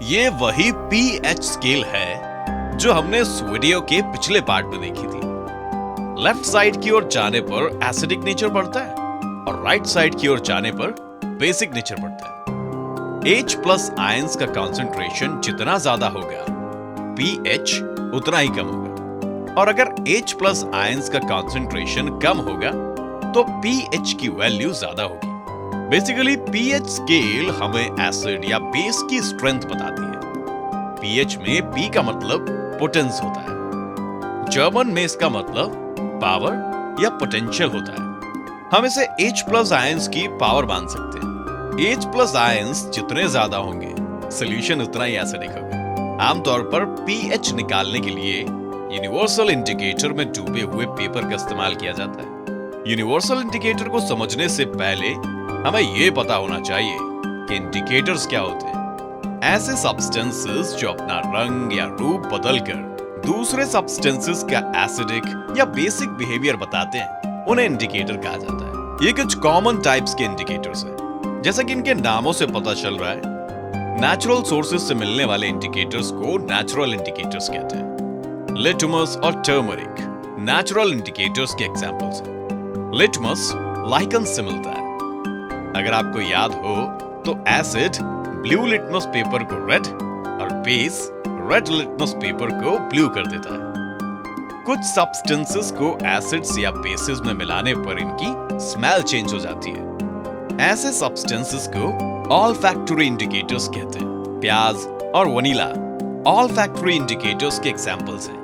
ये वही pH scale है जो हमने इस वीडियो के पिछले पार्ट में देखी थी। लेफ्ट साइड की ओर जाने पर एसिडिक नेचर बढ़ता है और राइट साइड की ओर जाने पर बेसिक नेचर बढ़ता है। H प्लस आयंस का कंसंट्रेशन जितना ज्यादा होगा pH उतना ही कम होगा, और अगर H प्लस आयंस का कंसंट्रेशन कम होगा तो pH की वैल्यू ज्यादा होगी। बेसिकली pH स्केल हमें एसिड या बेस की स्ट्रेंथ बताती है। pH में P का मतलब पोटेंस होता है, जर्मन में इसका मतलब पावर या पोटेंशियल होता है। हम इसे H प्लस आयंस की पावर मान सकते हैं। H प्लस आयंस जितने ज्यादा होंगे सोल्यूशन उतना ही एसिडिक होगा। आमतौर पर pH निकालने के लिए यूनिवर्सल इंडिकेटर में डूबे हुए पेपर का इस्तेमाल किया जाता है। यूनिवर्सल इंडिकेटर को समझने से पहले हमें यह पता होना चाहिए कि इंडिकेटर्स क्या होते हैं। ऐसे सब्सटेंसेस जो अपना रंग या रूप बदलकर दूसरे सब्सटेंसेस का एसिडिक या बेसिक बिहेवियर बताते हैं, उन्हें इंडिकेटर कहा जाता है। ये कुछ कॉमन टाइप्स के इंडिकेटर्स हैं, जैसा कि इनके नामों से पता चल रहा है। नेचुरल सोर्सेस से मिलने वाले इंडिकेटर्स को नेचुरल इंडिकेटर्स कहते हैं। लिटमस और टर्मरिक नेचुरल इंडिकेटर्स के एग्जांपल्स हैं। लिटमस लाइकन से मिलता है। अगर आपको याद हो तो एसिड ब्लू लिटमस पेपर को रेड और बेस रेड लिटमस पेपर को ब्लू कर देता है। कुछ सब्सटेंसेस को एसिड्स या बेसिस में मिलाने पर इनकी स्मेल चेंज हो जाती है। ऐसे सब्सटेंसेस को ऑल्फैक्टरी इंडिकेटर्स कहते हैं। प्याज और वनीला ऑल्फैक्टरी इंडिकेटर्स के एग्जांपल्स हैं।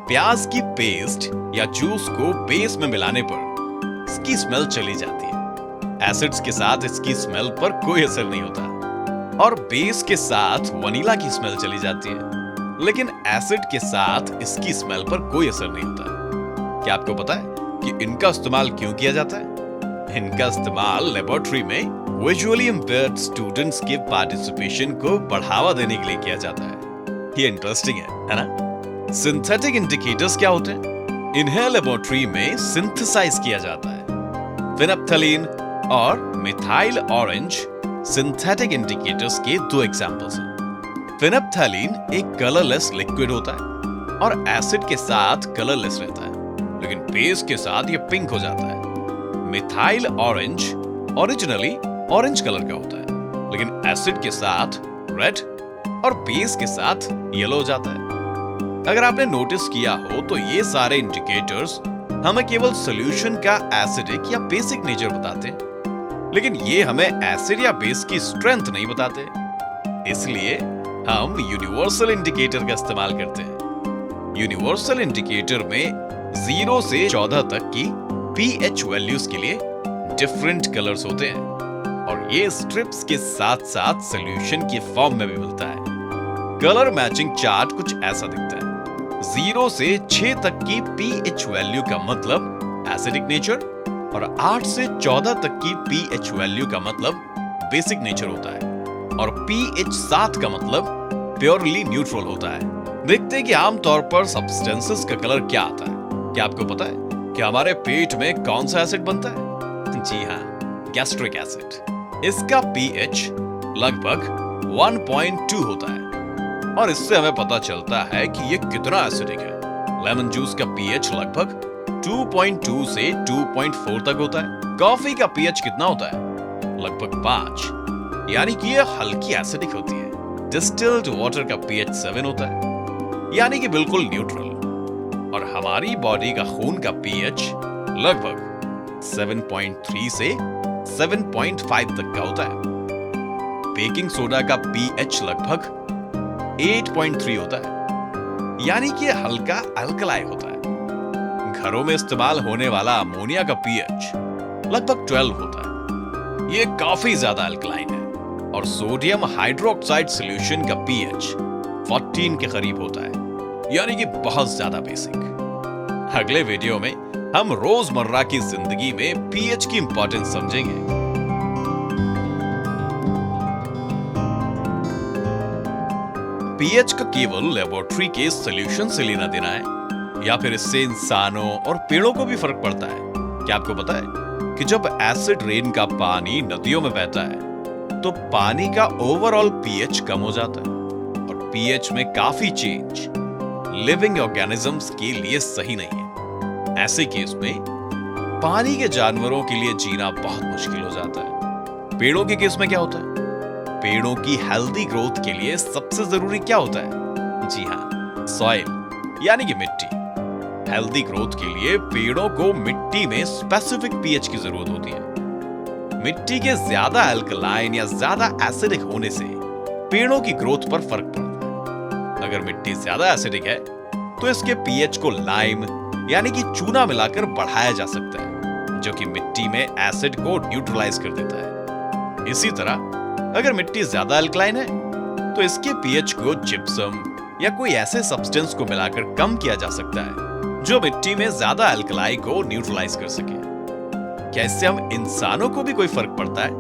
प्याज की पेस्ट या जूस को बेस में मिलाने पर इसकी स्मेल चली जाती है। एसिड्स के साथ इसकी स्मेल पर कोई असर नहीं होता, और बेस के साथ वनीला की स्मेल चली जाती है, लेकिन एसिड के साथ इसकी स्मेल पर कोई असर नहीं होता। क्या आपको पता है कि इनका इस्तेमाल क्यों किया जाता है? इनका इस्तेमाल लेबोरेटरी में विजुअली इंपेयर्ड स्टूडेंट्स के पार्टिसिपेशन को बढ़ावा देने के लिए किया जाता है। ये इंटरेस्टिंग है ना? सिंथेटिक इंडिकेटर्स क्या होते हैं? इन्हें लेबोरेटरी में सिंथेसाइज किया जाता है। फिनेप्थलीन और मिथाइल ऑरेंज सिंथेटिक इंडिकेटर्स के दो एग्जांपल्स हैं। फिनेप्थलीन एक कलरलेस लिक्विड होता है और एसिड के साथ कलरलेस रहता है, लेकिन बेस के साथ ये पिंक हो जाता है। Methyl orange originally orange colour का होता है, लेकिन एसिड के साथ रेड और बेस के साथ येलो हो जाता है। अगर आपने नोटिस किया हो तो ये सारे इंडिकेटर्स हमें केवल सॉल्यूशन का एसिडिक या बेसिक नेचर बताते हैं, लेकिन ये हमें एसिड या बेस की स्ट्रेंथ नहीं बताते। इसलिए हम यूनिवर्सल इंडिकेटर का इस्तेमाल करते हैं। यूनिवर्सल इंडिकेटर में 0 से 14 तक की pH वैल्यूज के लिए डिफरेंट कलर्स होते हैं, और ये स्ट्रिप्स के साथ साथ सॉल्यूशन की फॉर्म में भी मिलता है। कलर मैचिंग चार्ट कुछ ऐसा दिखता है। 0 से 6 तक की pH वैल्यू का मतलब एसिडिक नेचर, और 8 से 14 तक की pH वैल्यू का मतलब बेसिक नेचर होता है, और pH 7 का मतलब प्योरली न्यूट्रल होता है। देखते हैं कि आमतौर पर सब्सटेंसेस का कलर क्या आता है। क्या आपको पता है कि हमारे पेट में कौन सा एसिड बनता है? जी हाँ, गैस्ट्रिक एसिड। इसका pH लगभग 1.2 होता है, और इससे हमें पता चलता है कि ये कितना एसिडिक है। लेमन जूस का pH लगभग 2.2 से 2.4 तक होता है। कॉफी का pH कितना होता है? लगभग 5, यानी कि ये हल्की एसिडिक होती है। डिस्टिल्ड वाटर का pH 7 होता है, यानी कि बिल्कुल न्यूट्रल। और हमारी बॉडी का खून का pH लगभग 7.3 से 7.5 तक का होता है। बेकिंग सोडा का pH लगभग 8.3 होता है, यानी कि यह हल्का अल्कलाई होता है। घरों में इस्तेमाल होने वाला अमोनिया का pH लगभग 12 होता है। यह काफी ज्यादा अल्कलाइन है। और सोडियम हाइड्रोक्साइड सॉल्यूशन का pH 14 के करीब होता है, यानी कि बहुत ज्यादा बेसिक। अगले वीडियो में हम रोजमर्रा की जिंदगी में pH की इंपॉर्टेंस समझेंगे। pH का केवल लेबोरेटरी के सॉल्यूशन से लेना देना है, या फिर इससे इंसानों और पेड़ों को भी फर्क पड़ता है? क्या आपको पता है कि जब एसिड रेन का पानी नदियों में बहता है तो पानी का ओवरऑल पीएच कम हो जाता है और पीएच में काफी चेंज लिविंग ऑर्गेनिजम्स के लिए सही नहीं है। ऐसे केस में पानी के जानवरों के लिए जीना बहुत मुश्किल हो जाता है। पेड़ों के केस में क्या होता है? पेड़ों की हेल्दी ग्रोथ के लिए सबसे जरूरी क्या होता है? जी हाँ, सॉइल यानी कि मिट्टी। हेल्दी ग्रोथ के लिए पेड़ों को मिट्टी में स्पेसिफिक पीएच की जरूरत होती है। मिट्टी के ज्यादा अल्कलाइन या ज्यादा एसिडिक होने से पेड़ों की ग्रोथ पर फर्क पड़ता है। अगर मिट्टी ज्यादा एसिडिक है तो इसके पीएच को लाइम यानी कि चूना मिलाकर बढ़ाया जा सकता है, जो कि मिट्टी में एसिड को न्यूट्रलाइज कर देता है। इसी तरह अगर मिट्टी ज्यादा अल्कलाइन है तो इसके पीएच को जिप्सम या कोई ऐसे सब्सटेंस को मिलाकर कम किया जा सकता है जो मिट्टी में ज्यादा अल्कलाई को न्यूट्रलाइज कर सके। क्या इससे हम इंसानों को भी कोई फर्क पड़ता है?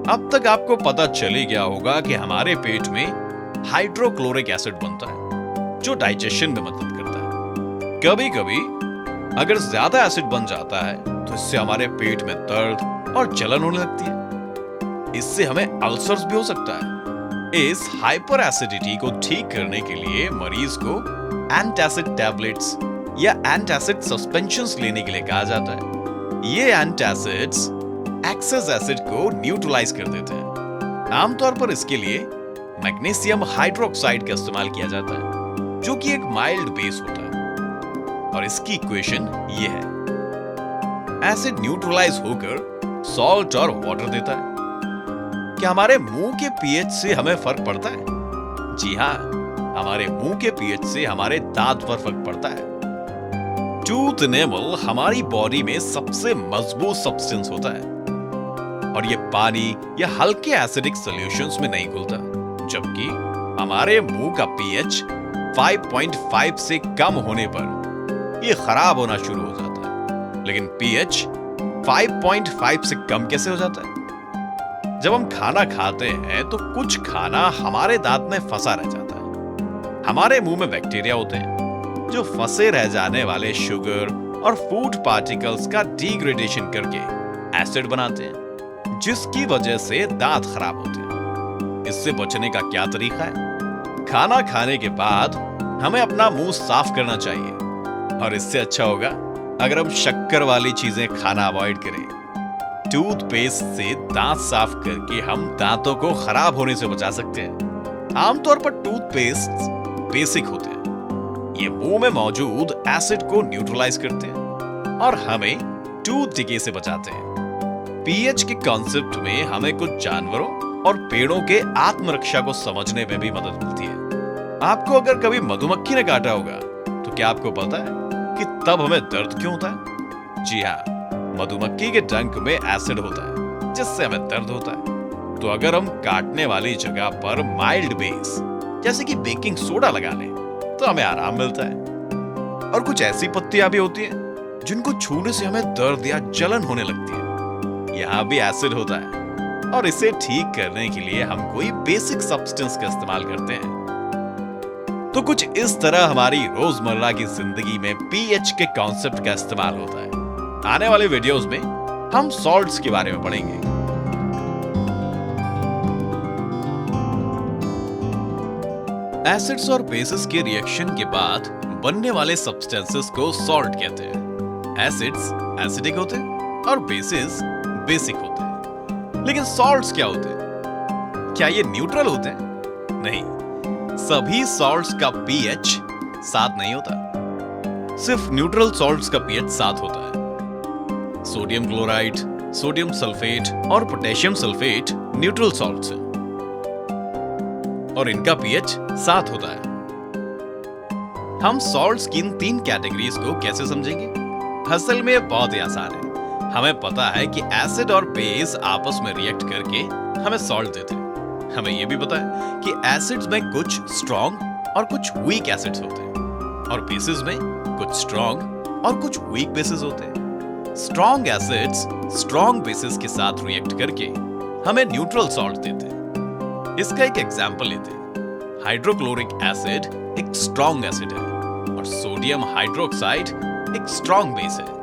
अब तक आपको पता चल ही गया होगा कि हमारे पेट में हाइड्रोक्लोरिक एसिड बनता है जो डाइजेशन में मदद करता है। कभी कभी अगर ज्यादा एसिड बन जाता है तो इससे हमारे पेट में दर्द और जलन होने लगती है। इससे हमें अल्सर्स भी हो सकता है। इस हाइपर एसिडिटी को ठीक करने के लिए मरीज को एंटासिड टैबलेट्स या एंटासिड सस्पेंशंस लेने के लिए कहा जाता है। ये एंटासिड्स एक्सेस एसिड को न्यूट्रलाइज कर देते हैं। आमतौर पर इसके लिए मैग्नीशियम हाइड्रोक्साइड का इस्तेमाल किया जाता है, जो कि एक माइल्ड बेस होता है। और इसकी इक्वेशन ये है, एसिड न्यूट्रलाइज होकर सॉल्ट और वाटर देता है। क्या हमारे मुंह के पीएच से हमें फर्क पड़ता है? जी हाँ, हमारे मुंह के पीएच से हमारे दांत पर फर्क पड़ता है। टूथ एनेमल हमारी बॉडी में सबसे मजबूत सब्सटेंस होता है और ये पानी या हल्के एसिडिक सॉल्यूशंस में नहीं घुलता, जबकि हमारे मुंह का पीएच 5.5 से कम होने पर ये खराब होना शुरू हो जाता है। लेकिन पीएच 5.5 से कम कैसे हो जाता है? जब हम खाना खाते हैं तो कुछ खाना हमारे दांत में फंसा रह जाता है। हमारे मुंह में बैक्टीरिया होते हैं जो फंसे रह जाने वाले शुगर और फूड पार्टिकल्स का डिग्रेडेशन करके एसिड बनाते हैं, जिसकी वजह से दांत खराब होते हैं। इससे बचने का क्या तरीका है? खाना खाने के बाद हमें अपना मुंह साफ करना चाहिए और इससे अच्छा होगा अगर हम शक्कर वाली चीजें खाना अवॉइड करें। टूथपेस्ट से दांत साफ करके हम दांतों को खराब होने से बचा सकते हैं। आमतौर पर टूथपेस्ट बेसिक होते हैं। ये मुंह में मौजूद एसिड को न्यूट्रलाइज करते हैं और हमें टूथ डिके से बचाते हैं। पीएच के कॉन्सेप्ट में हमें कुछ जानवरों और पेड़ों के आत्मरक्षा को समझने में भी मदद मिलती है। आपको अगर कभी मधुमक्खी ने काटा होगा तो क्या आपको पता है कि तब हमें दर्द क्यों होता है? जी हाँ, मधुमक्खी के डंक में एसिड होता है जिससे हमें दर्द होता है। तो अगर हम काटने वाली जगह पर माइल्ड बेस जैसे कि बेकिंग सोडा लगा लें तो हमें आराम मिलता है। और कुछ ऐसी पत्तियां भी होती हैं जिनको छूने से हमें दर्द या जलन होने लगती है। यहाँ भी एसिड होता है और इसे ठीक करने के लिए हम कोई बेसिक सब्सटेंस का इस्तेमाल करते हैं। तो कुछ इस तरह हमारी रोजमर्रा की जिंदगी में पीएच के कॉन्सेप्ट का इस्तेमाल होता है। आने वाले वीडियोस में हम सॉल्ट्स के बारे में पढ़ेंगे। एसिड्स और बेसिस के रिएक्शन के बाद बनने वाले सब्सटेंसेस को सॉल्ट कहते हैं। एसिड्स एसिडिक होते हैं और बेसिस बेसिक होते हैं। लेकिन सॉल्ट्स क्या होते हैं? क्या ये न्यूट्रल होते हैं? नहीं, सभी सॉल्ट्स का पीएच 7 नहीं होता। सिर्फ न्यूट्रल सॉल्ट्स का पीएच 7 होता है। सोडियम क्लोराइड, सोडियम सल्फेट और पोटेशियम सल्फेट न्यूट्रल सॉल्ट्स हैं और इनका पीएच 7 होता है। हम सॉल्ट्स की इन 3 कैटेगरीज को कैसे समझेंगे? असल में बहुत ही आसान है। हमें पता है कि एसिड और बेस आपस में रिएक्ट करके हमें सॉल्ट देते हैं। हमें यह भी पता है कि एसिड्स में कुछ स्ट्रॉन्ग और कुछ वीक एसिड्स होते हैं और बेसिस में कुछ स्ट्रॉन्ग और कुछ वीक बेसिस होते हैं। स्ट्रॉन्ग एसिड्स स्ट्रॉन्ग बेसिस के साथ रिएक्ट करके हमें न्यूट्रल सॉल्ट देते हैं। इसका एक एग्जांपल लेते हैं। हाइड्रोक्लोरिक एसिड एक स्ट्रॉन्ग एसिड है और सोडियम हाइड्रोक्साइड एक स्ट्रॉन्ग बेस है।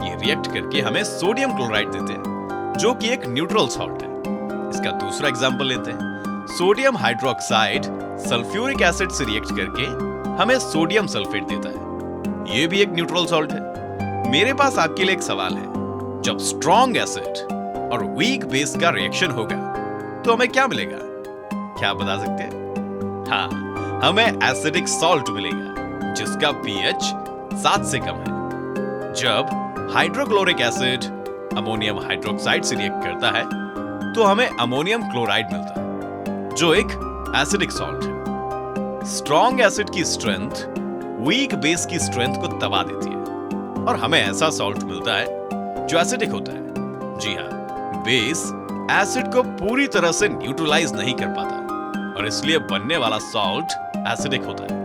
ये रिएक्ट करके हमें सोडियम क्लोराइड देते हैं जो कि एक न्यूट्रल सॉल्ट है। इसका दूसरा एग्जाम्पल लेते हैं। सोडियम हाइड्रोक्साइड सल्फ्यूरिक एसिड से रिएक्ट करके हमें सोडियम सल्फेट देता है। ये भी एक न्यूट्रल सॉल्ट है। मेरे पास आपके लिए एक सवाल है, जब स्ट्रॉन्ग एसिड और वीक बेस का रिएक्शन होगा तो हमें क्या मिलेगा? क्या आप बता सकते हैं? हाँ, हमें एसिडिक सॉल्ट मिलेगा जिसका पीएच 7 से कम है। जब हाइड्रोक्लोरिक एसिड अमोनियम हाइड्रोक्साइड से रिएक्ट करता है तो हमें अमोनियम क्लोराइड मिलता है जो एक एसिडिक सॉल्ट है। स्ट्रॉन्ग एसिड की स्ट्रेंथ वीक बेस की स्ट्रेंथ को दबा देती है और हमें ऐसा सॉल्ट मिलता है जो एसिडिक होता है। जी हाँ, बेस एसिड को पूरी तरह से न्यूट्रलाइज नहीं कर पाता और इसलिए बनने वाला सॉल्ट एसिडिक होता है।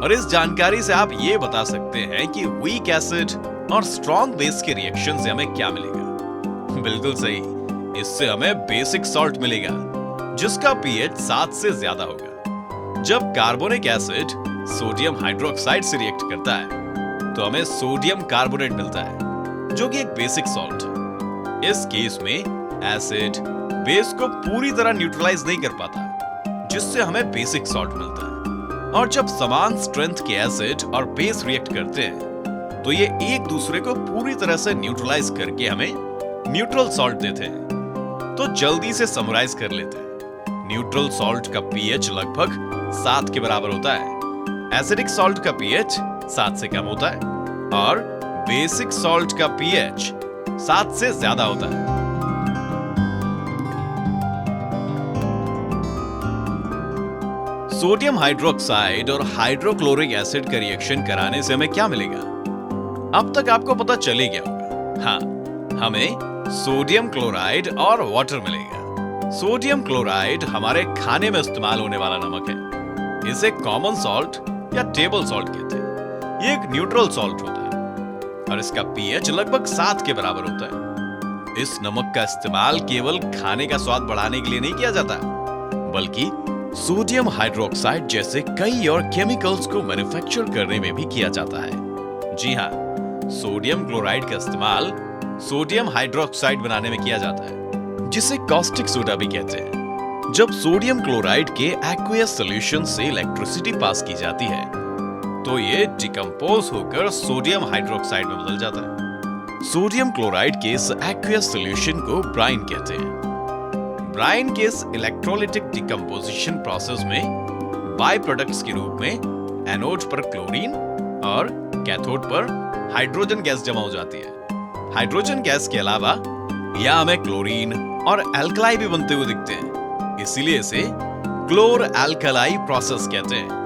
और इस जानकारी से आप ये बता सकते हैं कि वीक एसिड और स्ट्रॉन्ग बेस के रिएक्शन से हमें क्या मिलेगा। बिल्कुल सही, इससे हमें बेसिक सॉल्ट मिलेगा जिसका पीएच 7 से ज्यादा होगा। जब कार्बोनिक एसिड सोडियम हाइड्रोक्साइड से रिएक्ट करता है तो हमें सोडियम कार्बोनेट मिलता है जो कि एक बेसिक सॉल्ट है। इस केस में एसिड बेस को पूरी तरह न्यूट्रलाइज नहीं कर पाता जिससे हमें बेसिक सॉल्ट मिलता है। और जब समान स्ट्रेंथ के एसिड और बेस रिएक्ट करते हैं तो ये एक दूसरे को पूरी तरह से न्यूट्रलाइज करके हमें न्यूट्रल सॉल्ट देते हैं। तो जल्दी से समराइज कर लेते हैं। न्यूट्रल सॉल्ट का पीएच लगभग 7 के बराबर होता है, एसिडिक सॉल्ट का पीएच 7 से कम होता है और बेसिक सॉल्ट का पीएच 7 से ज्यादा होता है। सोडियम हाइड्रोक्साइड और हाइड्रोक्लोरिक एसिड का रिएक्शन कराने से हमें क्या मिलेगा? अब तक आपको पता चल ही गया होगा। हाँ, हमें सोडियम क्लोराइड और वाटर मिलेगा। सोडियम क्लोराइड हमारे खाने में इस्तेमाल होने वाला नमक है। इसे कॉमन सॉल्ट या टेबल सॉल्ट कहते हैं। ये एक न्यूट्रल सॉल्ट होता है और इसका पीएच लगभग 7 के बराबर होता है। इस नमक का इस्तेमाल केवल खाने का स्वाद बढ़ाने के लिए नहीं किया जाता, बल्कि सोडियम हाइड्रोक्साइड जैसे कई और केमिकल्स को मैन्युफैक्चर करने में भी किया जाता है। जी हाँ, सोडियम क्लोराइड का इस्तेमाल सोडियम हाइड्रोक्साइड बनाने में किया जाता है जिसे कॉस्टिक सोडा भी कहते हैं। जब सोडियम क्लोराइड के एक्वियस सॉल्यूशन से इलेक्ट्रिसिटी पास की जाती है तो ये डिकम्पोज होकर सोडियम हाइड्रोक्साइड में बदल जाता है। सोडियम क्लोराइड के इस एक्वियस सॉल्यूशन को ब्राइन कहते हैं। ब्राइन के इस इलेक्ट्रोलिटिक डिकम्पोजिशन प्रोसेस में बाय प्रोडक्ट्स के रूप में एनोड पर क्लोरीन और कैथोड पर हाइड्रोजन गैस जमा हो जाती है। हाइड्रोजन गैस के अलावा यहां हमें क्लोरीन और एल्कलाई भी बनते हुए दिखते हैं, इसीलिए इसे क्लोर एल्कलाई प्रोसेस कहते हैं।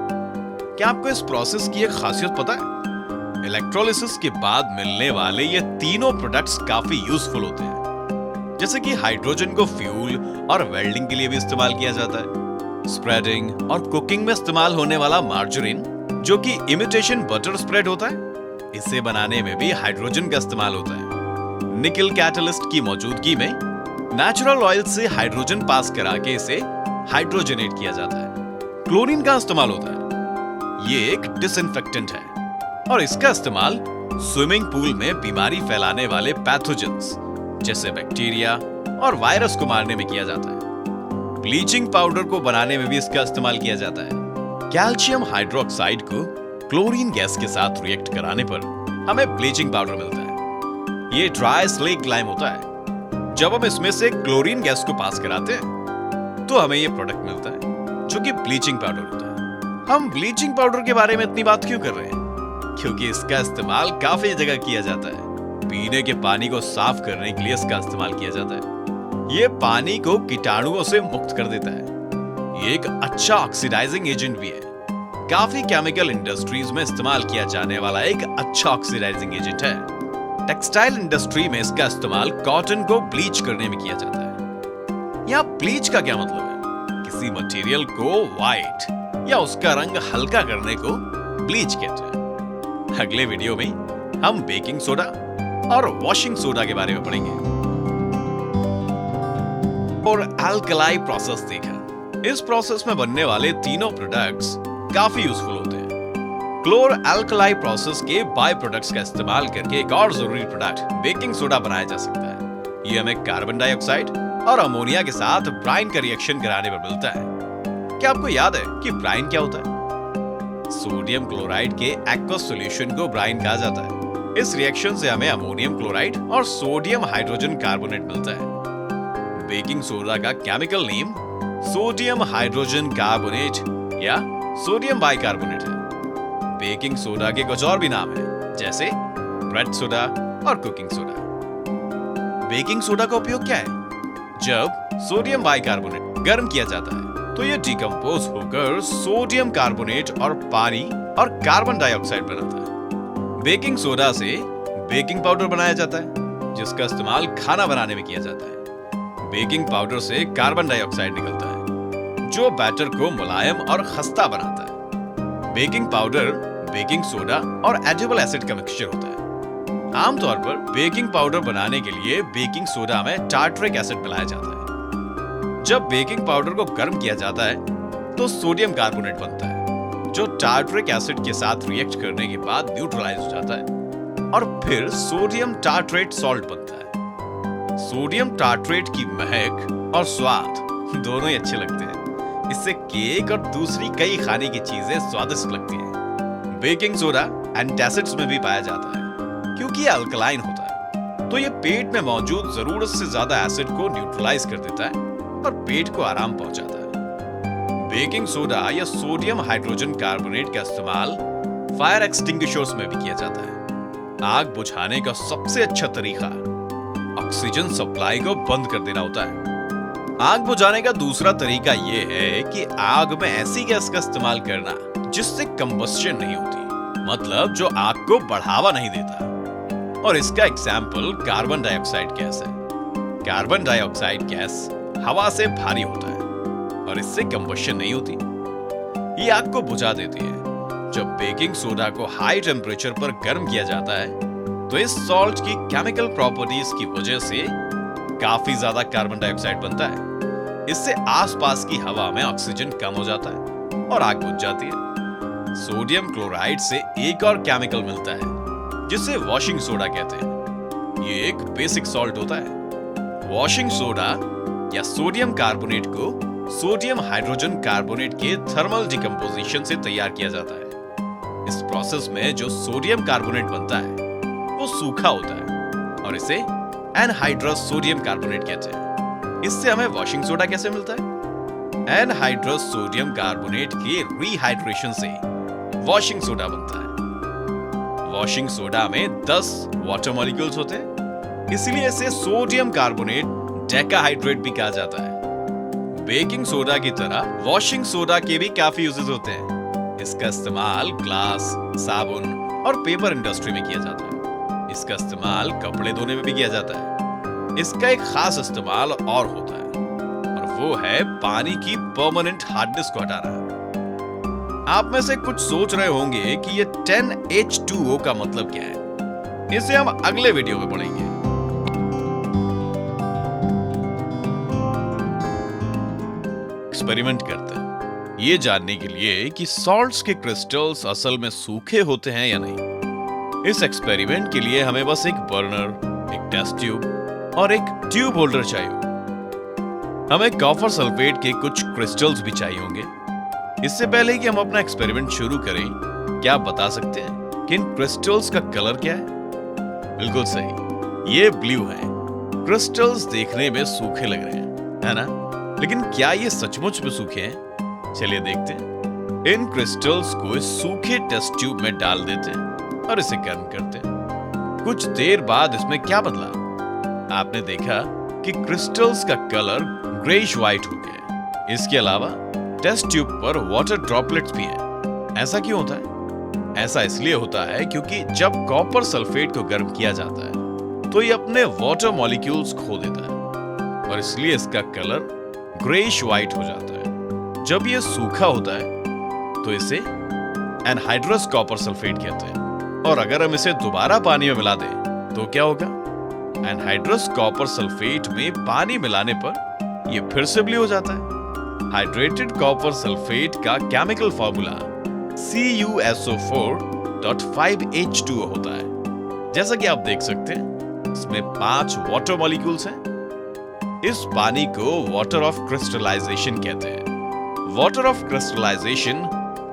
क्या आपको इस प्रोसेस की एक खासियत पता है? इलेक्ट्रोलिसिस के बाद मिलने वाले ये तीनों प्रोडक्ट्स काफी यूजफुल होते हैं। जैसे कि हाइड्रोजन को फ्यूल और वेल्डिंग के लिए भी इस्तेमाल किया जाता है। स्प्रेडिंग और कुकिंग में इस्तेमाल होने वाला मार्जरीन, जो कि इमिटेशन बटर स्प्रेड होता है, इसे बनाने में भी हाइड्रोजन का इस्तेमाल होता है। निकल कैटलिस्ट की मौजूदगी में नेचुरल ऑयल से हाइड्रोजन पास करा के इसे हाइड्रोजनेट किया जाता है। क्लोरीन का इस्तेमाल होता है। ये एक डिसइंफेक्टेंट है और इसका इस्तेमाल स्विमिंग पूल में बीमारी फैलाने वाले पैथोजेंस जैसे बैक्टीरिया और वायरस को मारने में किया जाता है। ब्लीचिंग पाउडर को बनाने में भी इसका इस्तेमाल किया जाता है। कैल्शियम हाइड्रोक्साइड को क्लोरीन गैस के साथ रिएक्ट कराने पर हमें ब्लीचिंग पाउडर मिलता है। ये ड्राई स्लेक लाइम होता है। जब हम इसमें से क्लोरीन गैस को पास कराते हैं तो हमें ये प्रोडक्ट मिलता है जो कि ब्लीचिंग पाउडर होता है। हम ब्लीचिंग पाउडर के बारे में इतनी बात क्यों कर रहे हैं? क्योंकि इसका इस्तेमाल काफी जगह किया जाता है। पीने के पानी को साफ करने के लिए इसका इस्तेमाल किया जाता है। ये पानी को कीटाणुओं से मुक्त कर देता है। ये एक अच्छा ऑक्सीडाइजिंग एजेंट भी है। काफी केमिकल इंडस्ट्रीज में इस्तेमाल किया जाने वाला एक अच्छा ऑक्सीडाइजिंग एजेंट है। टेक्सटाइल इंडस्ट्री में इसका इस्तेमाल कॉटन को ब्लीच करने में किया जाता है। यहाँ ब्लीच का क्या मतलब है? किसी मटेरियल को व्हाइट या उसका रंग हल्का करने को ब्लीच कहते हैं। अगले वीडियो में हम बेकिंग सोडा और वॉशिंग सोडा के बारे में पढ़ेंगे और अल्कलाई प्रोसेस देखा। इस प्रोसेस में बनने वाले तीनों प्रोडक्ट्स काफी यूजफुल होते हैं। क्लोर अल्कलाई प्रोसेस के बाय प्रोडक्ट्स का इस्तेमाल करके एक और जरूरी प्रोडक्ट बेकिंग सोडा बनाया जा सकता है। ये हमें कार्बन डाइऑक्साइड और अमोनिया के साथ ब्राइन का रिएक्शन कराने पर मिलता है। क्या आपको याद है कि ब्राइन क्या होता है? सोडियम क्लोराइड के एक्वस सॉल्यूशन को ब्राइन कहा जाता है। इस रिएक्शन से हमें अमोनियम क्लोराइड और सोडियम हाइड्रोजन कार्बोनेट मिलता है। बेकिंग सोडा का chemical name sodium hydrogen carbonate या सोडियम बाइकार्बोनेट है। बेकिंग सोडा के कुछ और भी नाम हैं, जैसे ब्रेड सोडा और कुकिंग सोडा। बेकिंग सोडा का उपयोग क्या है? जब सोडियम बाइकार्बोनेट गर्म किया जाता है तो यह डिकम्पोज होकर सोडियम कार्बोनेट और पानी और कार्बन डाइऑक्साइड बनाता है। बेकिंग सोडा से बेकिंग पाउडर बनाया जाता है, जिसका इस्तेमाल खाना बनाने में किया जाता है। बेकिंग पाउडर से कार्बन डाइऑक्साइड निकलता है, जो बैटर को मुलायम और खस्ता बनाता है। बेकिंग पाउडर बेकिंग सोडा और एडिबल एसिड का मिक्सचर होता है। आमतौर पर बेकिंग पाउडर बनाने के लिए बेकिंग सोडा में टार्टरिक एसिड मिलाया जाता है। जब बेकिंग पाउडर को गर्म किया जाता है तो सोडियम कार्बोनेट बनता है, जो टार्टरिक एसिड के साथ रिएक्ट करने के बाद न्यूट्रलाइज हो जाता है और फिर सोडियम टार्ट्रेट सॉल्ट बनता है। सोडियम टार्ट्रेट की महक और स्वाद दोनों ही अच्छे लगते हैं। इससे केक और दूसरी कई खाने की चीजें स्वादिष्ट लगती हैं। बेकिंग सोडा एंटासिड्स में भी पाया जाता है, क्योंकि ये अल्कलाइन होता है, तो ये पेट में मौजूद जरूरत से ज्यादा एसिड को न्यूट्रलाइज कर देता है और पेट को आराम पहुंचाता है। बेकिंग सोडा या सोडियम हाइड्रोजन कार्बोनेट का इस्तेमाल फायर एक्सटिंग्विशर्स में भी किया जाता है। आग बुझाने का सबसे अच्छा तरीका ऑक्सीजन सप्लाई को बंद कर देना होता है। आग बुझाने का दूसरा तरीका यह है कि आग में ऐसी गैस का इस्तेमाल करना जिससे कंबस्शन नहीं होती, मतलब जो आग को बढ़ावा नहीं देता। और इसका एग्जाम्पल कार्बन डाइऑक्साइड गैस है। कार्बन डाइऑक्साइड गैस हवा से भारी होता है और इससे कंबशन नहीं होती। ये आग को बुझा देती है। जब बेकिंग सोडा को हाई टेम्परेचर पर गर्म किया जाता है तो इस सॉल्ट की केमिकल प्रॉपर्टीज की वजह से काफी ज्यादा कार्बन डाइऑक्साइड बनता है। इससे आसपास की हवा में ऑक्सीजन कम हो जाता है और आग बुझ जाती है। सोडियम क्लोराइड से एक और केमिकल मिलता है जिसे वॉशिंग सोडा कहते हैं। ये एक बेसिक सॉल्ट होता है। वॉशिंग सोडा या सोडियम कार्बोनेट को सोडियम हाइड्रोजन कार्बोनेट के थर्मल डिकम्पोजिशन से तैयार किया जाता है। इस प्रोसेस में जो सोडियम कार्बोनेट बनता है वो सूखा होता है और इसे एनहाइड्रस सोडियम कार्बोनेट कहते हैं। इससे हमें वॉशिंग सोडा कैसे मिलता है? एनहाइड्रस सोडियम कार्बोनेट के रीहाइड्रेशन से वॉशिंग सोडा बनता है। वॉशिंग सोडा में 10 वाटर मॉलिक्यूल्स होते हैं, इसलिए इसे सोडियम कार्बोनेट डेकाहाइड्रेट भी कहा जाता है। बेकिंग सोडा की तरह वॉशिंग सोडा के भी काफी यूजेस होते हैं। इसका इस्तेमाल ग्लास, साबुन और पेपर इंडस्ट्री में किया जाता है। इसका इस्तेमाल कपड़े धोने में भी किया जाता है। इसका एक खास इस्तेमाल और होता है और वो है पानी की परमानेंट हार्डनेस को हटाना। आप में से कुछ सोच रहे होंगे कि ये 10H2O का मतलब क्या है। इसे हम अगले वीडियो में पढ़ेंगे। एक्सपेरिमेंट करते हैं ये जानने के लिए कि सॉल्ट्स के क्रिस्टल्स असल में सूखे होते हैं या नहीं। इस एक्सपेरिमेंट के लिए हमें बस एक बर्नर, एक टेस्ट ट्यूब और एक ट्यूब होल्डर चाहिए। हमें कॉपर सल्फेट के कुछ क्रिस्टल्स भी चाहिए होंगे। इससे पहले कि हम अपना एक्सपेरिमेंट शुरू करें, क्या आप बता सकते हैं कि इन क्रिस्टल्स का कलर क्या है? बिल्कुल सही, ये ब्लू है। क्रिस्टल्स देखने में सूखे लग रहे हैं, है ना? लेकिन क्या ये सचमुच में सूखे हैं? चलिए देखते हैं। इन क्रिस्टल्स को इस सूखे टेस्ट ट्यूब में डाल देते हैं और इसे गर्म करते हैं। कुछ देर बाद इसमें क्या बदला? आपने देखा कि क्रिस्टल्स का कलर ग्रेइश व्हाइट हो गया। इसके अलावा टेस्ट ट्यूब पर वाटर ड्रॉपलेट्स भी हैं। ऐसा क्यों होता है? ऐसा इसलिए होता है क्योंकि जब कॉपर सल्फेट को गर्म किया जाता है तो ये अपने वाटर मॉलिक्यूल्स खो देता है और इसलिए इसका कलर ग्रेइश व्हाइट हो जाता है। जब ये सूखा होता है तो इसे एनहाइड्रस कॉपर सल्फेट कहते हैं और अगर हम इसे दोबारा पानी में मिला दें तो क्या होगा? एनहाइड्रस कॉपर सल्फेट में पानी मिलाने पर ये फिर से ब्लू हो जाता है। हाइड्रेटेड कॉपर सल्फेट का केमिकल फॉर्मूला CuSO4.5H2O होता है। जैसा कि आप देख सकते हैं, इसमें 5 वाटर मॉलिक्यूल्स हैं। इस पानी को वाटर ऑफ क्रिस्टलाइजेशन कहते हैं। वाटर ऑफ क्रिस्टलाइजेशन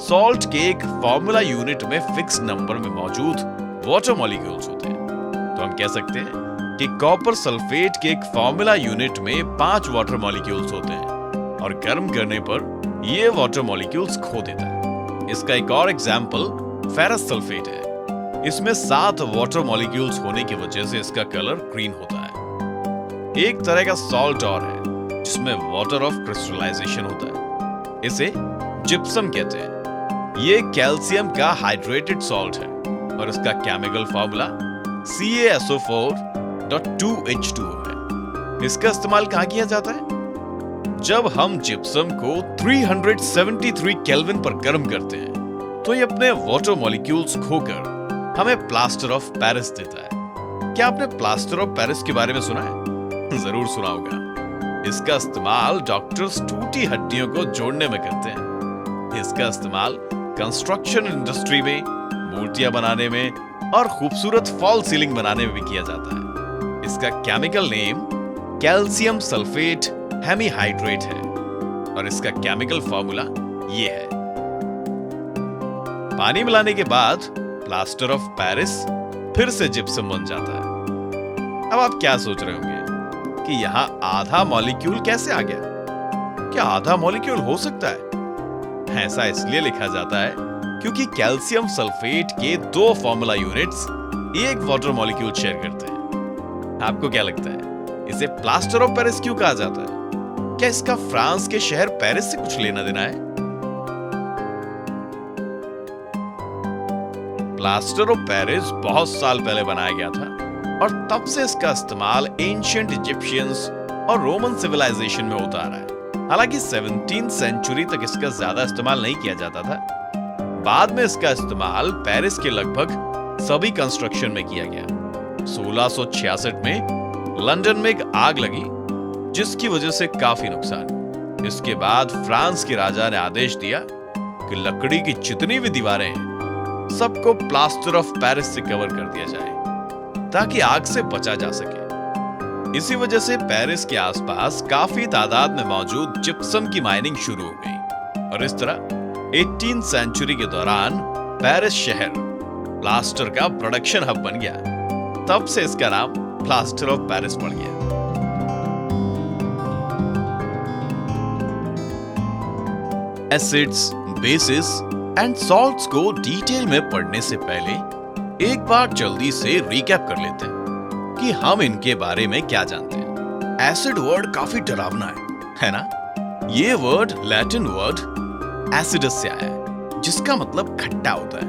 सॉल्ट के एक फॉर्मूला यूनिट में फिक्स नंबर में मौजूद वाटर मॉलिक्यूल्स होते हैं। तो हम कह सकते हैं कि कॉपर सल्फेट के एक फॉर्मूला यूनिट में 5 वाटर मॉलिक्यूल्स होते हैं और गर्म करने पर ये वाटर मॉलिक्यूल्स खो देता है। इसका एक और एग्जाम्पल फेरस सल्फेट है। इसमें 7 वाटर मॉलिक्यूल्स होने की वजह से इसका कलर ग्रीन होता है। एक तरह का सॉल्ट और है जिसमें वाटर ऑफ क्रिस्टलाइजेशन होता है। इसे जिप्सम कहते हैं। ये कैल्शियम का हाइड्रेटेड सॉल्ट है और इसका केमिकल फॉर्मूला CaSO4.2H2O है। इसका इस्तेमाल कहां किया जाता है? जब हम जिप्सम को 373 केल्विन पर गर्म करते हैं तो ये अपने वाटर मॉलिक्यूल्स खोकर हमें प्लास्टर ऑफ पेरिस देता है। क्या आपने प्लास्टर ऑफ पेरिस के बारे में सुना है? जरूर सुना होगा। इसका इस्तेमाल डॉक्टर्स टूटी हड्डियों को जोड़ने में करते हैं। इसका इस्तेमाल कंस्ट्रक्शन इंडस्ट्री में, मूर्तियां बनाने में और खूबसूरत फॉल सीलिंग बनाने में भी किया जाता है। इसका chemical name calcium sulphate hemihydrate है और इसका केमिकल फॉर्मूला ये है। पानी मिलाने के बाद प्लास्टर ऑफ पेरिस फिर से जिप्सम बन जाता है। अब आप क्या सोच रहे होंगे कि यहां आधा मॉलिक्यूल कैसे आ गया? क्या आधा मॉलिक्यूल हो सकता है? ऐसा इसलिए लिखा जाता है क्योंकि कैल्शियम सल्फेट के 2 फॉर्मूला यूनिट्स एक वाटर मॉलिक्यूल शेयर करते हैं। आपको क्या लगता है इसे प्लास्टर ऑफ पेरिस क्यों कहा जाता है? क्या इसका फ्रांस के शहर पेरिस से कुछ लेना देना है? प्लास्टर ऑफ पेरिस बहुत साल पहले बनाया गया था और तब से इसका इस्तेमाल एंशिएंट इजिप्शियंस और रोमन सिविलाइजेशन में होता आ रहा है। हालांकि 17th सेंचुरी तक इसका ज्यादा इस्तेमाल नहीं किया जाता था। बाद में इसका इस्तेमाल पेरिस के लगभग सभी कंस्ट्रक्शन में किया गया। 1666 में लंदन में एक आग लगी जिसकी वजह से काफी नुकसान। इसके बाद फ्रांस के राजा ने आदेश दिया कि लकड़ी की जितनी भी दीवारें हैं सबको प्लास्टर ऑफ पेरिस से कवर कर दिया जाए ताकि आग से बचा जा सके। इसी वजह से पेरिस के आसपास काफी तादाद में मौजूद जिप्सम की माइनिंग शुरू हो गई और इस तरह 18th सेंचुरी के दौरान पेरिस शहर प्लास्टर का प्रोडक्शन हब बन गया। तब से इसका नाम प्लास्टर ऑफ पेरिस पड़ गया। एसिड्स, बेसिस एंड सॉल्ट्स को डिटेल में पढ़ने से पहले एक बार जल्दी से रिकैप कर लेते हैं कि हम इनके बारे में क्या जानते हैं। एसिड वर्ड काफी डरावना है ना? ये वर्ड लैटिन वर्ड एसिडस से आया है जिसका मतलब खट्टा होता है।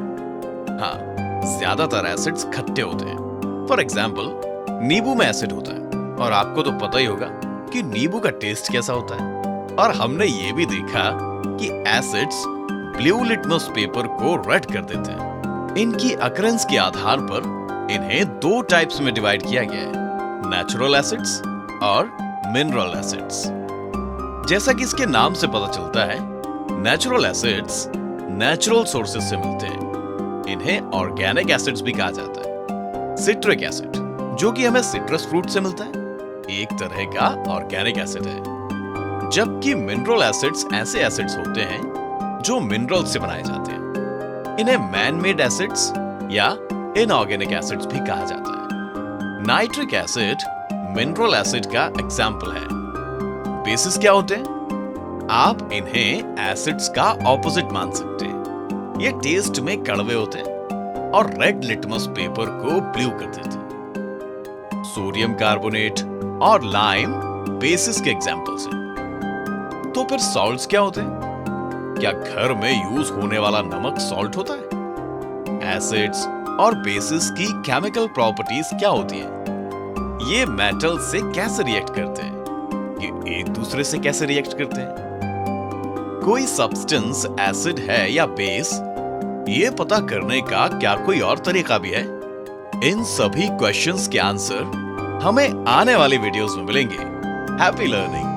हाँ, ज्यादातर एसिड्स खट्टे होते हैं। फॉर एग्जाम्पल, नींबू में एसिड होता है और आपको तो पता ही होगा कि नींबू का टेस्ट कैसा होता है। और हमने ये भी देखा कि एसिड्स ब्लू लिटमस पेपर को रेड कर देते हैं। इनकी अकरेंस के आधार पर इन्हें 2 टाइप्स में डिवाइड किया गया है, नेचुरल एसिड्स और मिनरल एसिड्स। जैसा कि इसके नाम से पता चलता है, नेचुरल एसिड्स नेचुरल सोर्सेज से मिलते हैं। इन्हें ऑर्गेनिक एसिड्स भी कहा जाता है। सिट्रिक एसिड, जो कि हमें सिट्रस फ्रूट से मिलता है, एक तरह का ऑर्गेनिक एसिड है। जबकि मिनरल एसिड्स ऐसे एसिड्स होते हैं जो मिनरल से बनाए जाते हैं। इन्हें मैन मेड एसिड्स या इनऑर्गेनिक एसिड्स भी कहा जाता है। नाइट्रिक एसिड मिनरल एसिड का एग्जाम्पल है। बेसिस क्या होते हैं? आप इन्हें एसिड्स का ऑपोजिट मान सकते हैं। ये टेस्ट में कड़वे होते हैं और रेड लिटमस पेपर को ब्लू कर देते हैं। सोडियम कार्बोनेट और लाइम बेसिस के एग्जाम्पल्स हैं। तो फिर सॉल्ट्स क्या होते हैं? क्या घर में यूज होने वाला नमक सॉल्ट होता है? एसिड्स और बेसिस की केमिकल प्रॉपर्टीज क्या होती हैं? ये मेटल से कैसे रिएक्ट करते हैं? ये एक दूसरे से कैसे रिएक्ट करते हैं? कोई सब्सटेंस एसिड है या बेस, ये पता करने का क्या कोई और तरीका भी है? इन सभी क्वेश्चंस के आंसर हमें आने वाली वीडियोस में मिलेंगे। Happy learning.